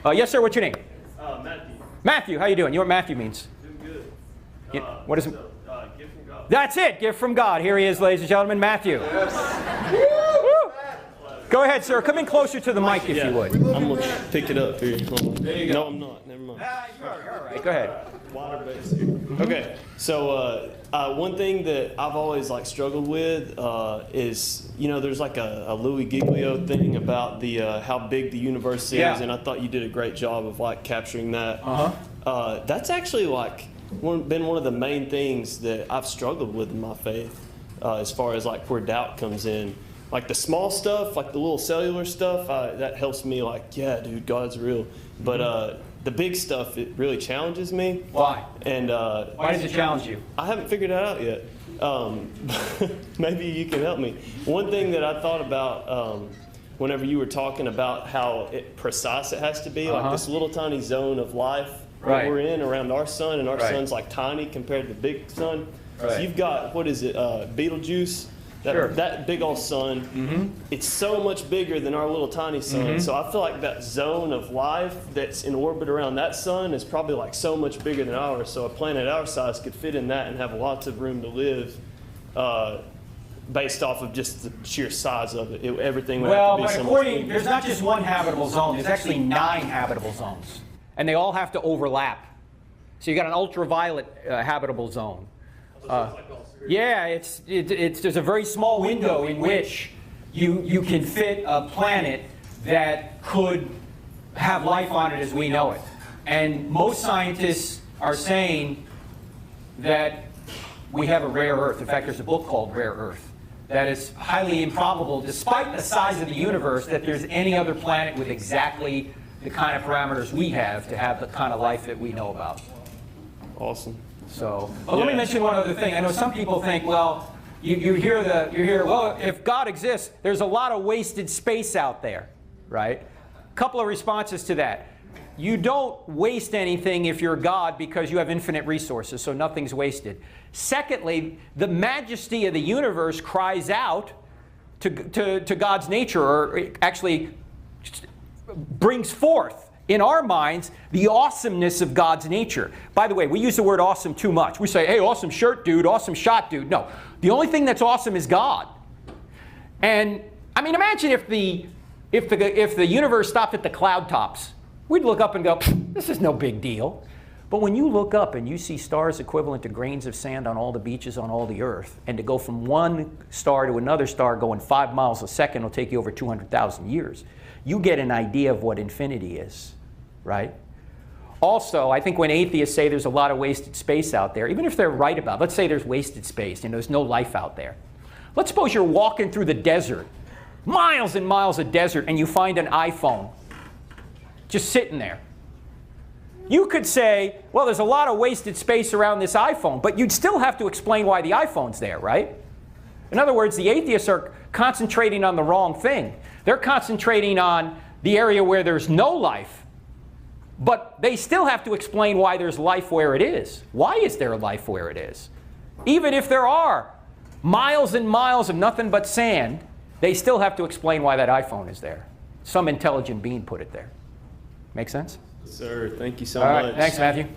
Yes, sir. What's your name? Matthew. Matthew. How you doing? You know what Matthew means? Doing good. What is it? Gift from God. That's it. Gift from God. Here he is, ladies and gentlemen. Matthew. Woo! Go ahead, sir. Come in closer to the mic if you would. I'm going to pick it up here. There you go. No, I'm not. Never mind. You're all right. Go ahead. Water base here. Okay, so one thing that I've always struggled with is, there's a Louis Giglio thing about the how big the universe is, Yeah. and I thought you did a great job of capturing that. Uh-huh. That's actually been one of the main things that I've struggled with in my faith, as far as where doubt comes in. The small stuff, the little cellular stuff, that helps me yeah, dude, God's real. But the big stuff, it really challenges me. Why? And Why does it challenge you? I haven't figured that out yet. Maybe you can help me. One thing that I thought about whenever you were talking about how precise it has to be, this little tiny zone of life that we're in around our sun, and our sun's tiny compared to the big sun. So you've got, what is it, Betelgeuse? That big old sun, it's so much bigger than our little tiny sun. So I feel like that zone of life that's in orbit around that sun is probably so much bigger than ours. So a planet our size could fit in that and have lots of room to live, based off of just the sheer size of it. Everything would have to be so much bigger. There's not just one habitable zone. There's actually 9 habitable zones, and they all have to overlap. So you got an ultraviolet habitable zone. Yeah, there's a very small window in which you can fit a planet that could have life on it as we know it. And most scientists are saying that we have a rare Earth. In fact, there's a book called Rare Earth that is highly improbable, despite the size of the universe, that there's any other planet with exactly the kind of parameters we have to have the kind of life that we know about. Awesome. So, let me mention one other thing. I know some people think, well, you hear, well, if God exists, there's a lot of wasted space out there, right? A couple of responses to that. You don't waste anything if you're God because you have infinite resources, so nothing's wasted. Secondly, the majesty of the universe cries out to God's nature, or actually brings forth in our minds the awesomeness of God's nature. By the way, we use the word awesome too much. We say, hey, awesome shirt, dude, awesome shot, dude. No, the only thing that's awesome is God. And I mean, imagine if the universe stopped at the cloud tops. We'd look up and go, this is no big deal. But when you look up and you see stars equivalent to grains of sand on all the beaches on all the earth, and to go from one star to another star going 5 miles a second will take you over 200,000 years, you get an idea of what infinity is, right? Also, I think when atheists say there's a lot of wasted space out there, even if they're right about it, let's say there's wasted space and there's no life out there. Let's suppose you're walking through the desert, miles and miles of desert, and you find an iPhone just sitting there. You could say, well, there's a lot of wasted space around this iPhone, but you'd still have to explain why the iPhone's there, right? In other words, the atheists are concentrating on the wrong thing. They're concentrating on the area where there's no life, but they still have to explain why there's life where it is. Why is there life where it is? Even if there are miles and miles of nothing but sand, they still have to explain why that iPhone is there. Some intelligent being put it there. Make sense? Sir, thank you so All much. right, thanks, Matthew.